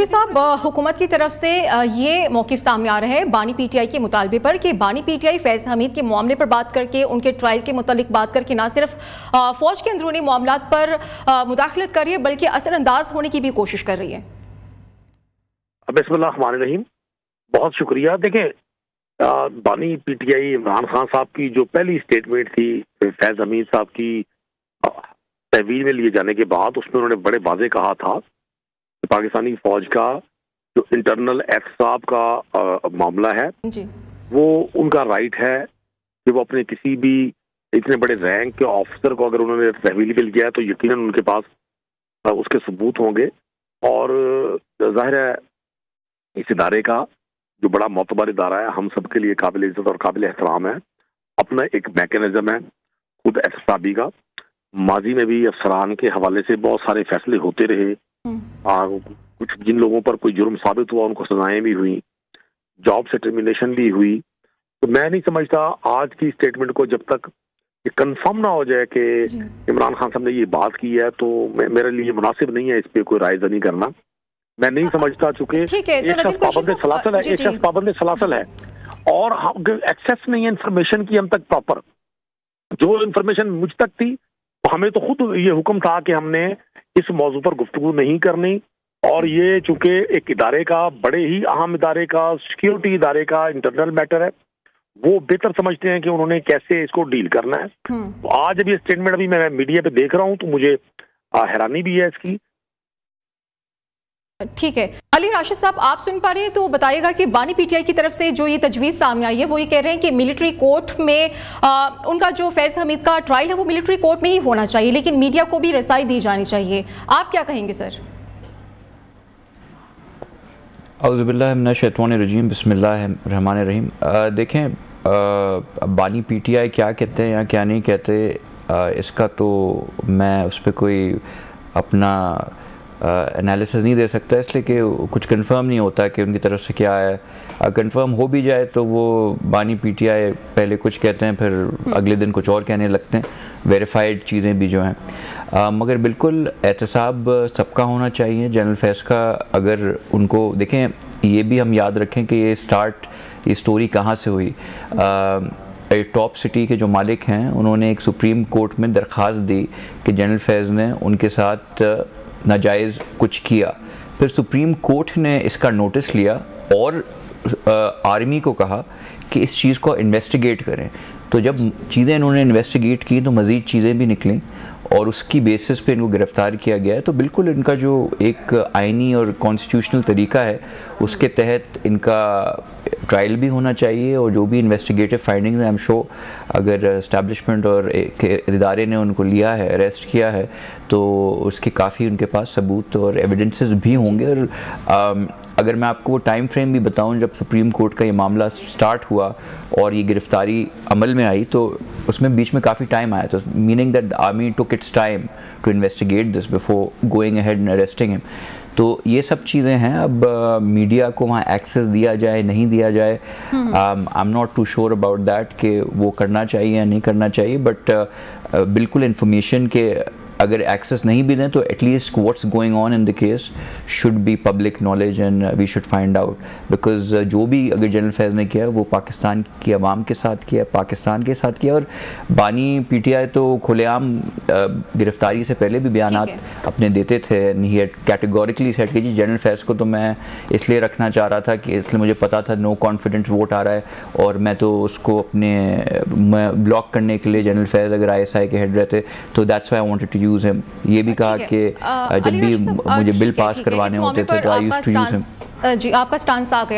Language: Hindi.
साहब, हुकूमत की तरफ से ये मौक़िफ़ सामने आ रहा है बानी पीटीआई के मुतालबे पर कि बानी पीटीआई फैज़ हमीद के मामले पर बात करके, उनके ट्रायल के मुतालिक बात करके ना सिर्फ फ़ौज के अंदरूनी मामलात पर मुदाखलत कर रही है बल्कि असरअंदाज होने की भी कोशिश कर रही है। बिस्मिल्लाहिर्रहमानिर्रहीम, बहुत शुक्रिया। देखें, बानी पीटीआई इमरान खान साहब की जो पहली स्टेटमेंट थी फैज़ हमीद साहब की तहवील में लिए जाने के बाद, उसमें उन्होंने बड़े वाज़े कहा था कि पाकिस्तानी फौज का जो इंटरनल एहतसाब का मामला है जी, वो उनका राइट है कि वो अपने किसी भी इतने बड़े रैंक के ऑफिसर को अगर उन्होंने तहवील मिल गया तो यकीनन उनके पास उसके सबूत होंगे। और जाहिर है इस इदारे का जो बड़ा मोतबर इदारा है, हम सबके लिए काबिल इज्जत और काबिल एहतराम है, अपना एक मैकेनिज्म है खुद एहतसाबी का। माजी में भी अफसरान के हवाले से बहुत सारे फैसले होते रहे, कुछ जिन लोगों पर कोई जुर्म साबित हुआ उनको सजाएं भी हुई, जॉब से टर्मिनेशन भी हुई। तो मैं नहीं समझता आज की स्टेटमेंट को जब तक ये कंफर्म ना हो जाए कि इमरान खान साहब ने ये बात की है, तो मेरे लिए मुनासिब नहीं है इस पे कोई राय जनी करना। मैं नहीं समझता, चूंकि एक शख्स पाबंद सलासल है, एक शख्स पाबंद सलासल है और एक्सेस नहीं है इंफॉर्मेशन की हम तक प्रॉपर। जो इंफॉर्मेशन मुझ तक थी, हमें तो खुद ये हुक्म था कि हमने इस मौजू पर गुफ्तगू नहीं करनी, और ये चूंकि एक इदारे का, बड़े ही अहम इदारे का, सिक्योरिटी इदारे का इंटरनल मैटर है, वो बेहतर समझते हैं कि उन्होंने कैसे इसको डील करना है। तो आज जब ये स्टेटमेंट अभी मैं मीडिया पे देख रहा हूँ तो मुझे हैरानी भी है इसकी। ठीक है, अली राशिद साहब, आप सुन पा रहे हैं तो बताइएगा कि बानी पीटीआई की तरफ से जो ये तजवीज़ सामने आई है, वो ये कह रहे हैं कि मिलिट्री कोर्ट में उनका जो फैज़ हमीद का ट्रायल है वो मिलिट्री कोर्ट में ही होना चाहिए, लेकिन मीडिया को भी रसाई दी जानी चाहिए। आप क्या कहेंगे सर? औज़ुबिल्लाहि मिनश्शैतानिर्रजीम, बिस्मिल्लाहिर्रहमानिर्रहीम। देखें, बानी पीटीआई क्या कहते हैं या क्या नहीं कहते, इसका तो मैं उस पर कोई अपना एनालिसिस नहीं दे सकता, इसलिए कि कुछ कंफर्म नहीं होता कि उनकी तरफ से क्या है। कंफर्म हो भी जाए तो वो बानी पीटीआई पहले कुछ कहते हैं, फिर अगले दिन कुछ और कहने लगते हैं, वेरीफाइड चीज़ें भी जो हैं। मगर बिल्कुल एहतसाब सबका होना चाहिए, जनरल फैज़ का। अगर उनको देखें, ये भी हम याद रखें कि ये स्टोरी कहाँ से हुई। टॉप सिटी के जो मालिक हैं, उन्होंने एक सुप्रीम कोर्ट में दरख्वास्त दी कि जनरल फैज़ ने उनके साथ नाजायज़ कुछ किया। फिर सुप्रीम कोर्ट ने इसका नोटिस लिया और आर्मी को कहा कि इस चीज़ को इन्वेस्टिगेट करें। तो जब चीज़ें इन्होंने इन्वेस्टिगेट की तो मज़ीद चीज़ें भी निकलीं और उसकी बेसिस पे इनको गिरफ़्तार किया गया है। तो बिल्कुल इनका जो एक आइनी और कॉन्स्टिट्यूशनल तरीका है, उसके तहत इनका ट्रायल भी होना चाहिए, और जो भी इन्वेस्टिगेटिव फाइंडिंग्स हैं, आई एम श्योर अगर एस्टैब्लिशमेंट और इदारे ने उनको लिया है, अरेस्ट किया है, तो उसके काफ़ी उनके पास सबूत और एविडेंसेस भी होंगे। और अगर मैं आपको वो टाइम फ्रेम भी बताऊं, जब सुप्रीम कोर्ट का ये मामला स्टार्ट हुआ और ये गिरफ्तारी अमल में आई, तो उसमें बीच में काफ़ी टाइम आया, तो meaning that the army took its time to investigate this before going ahead and arresting him. तो ये सब चीज़ें हैं। अब मीडिया को वहाँ एक्सेस दिया जाए नहीं दिया जाए, I am not too sure about that कि वो करना चाहिए या नहीं करना चाहिए, बट बिल्कुल इन्फॉर्मेशन के अगर एक्सेस नहीं भी दें तो at least what's going on in the case should be public knowledge and we should find out. Because जो भी अगर जनरल फैज़ ने किया वो पाकिस्तान की आवाम के साथ किया, पाकिस्तान के साथ किया। और बानी पीटीआई तो खुलेआम गिरफ्तारी से पहले भी बयानात अपने देते थे। ही हैड कैटेगोरिकली सेड कि जी जनरल फैज़ को तो मैं इसलिए रखना चाह रहा था कि इसलिए मुझे पता था नो कॉन्फिडेंस वोट आ रहा है, और मैं तो उसको अपने ब्लॉक करने के लिए जनरल फैज़ अगर ISI के हेड रहते तो that's why I wanted to use him. ये भी कहा कि जब भी मुझे बिल पास करवाने होते थे तो I used to use him. जी, आपका स्टांस आ गया।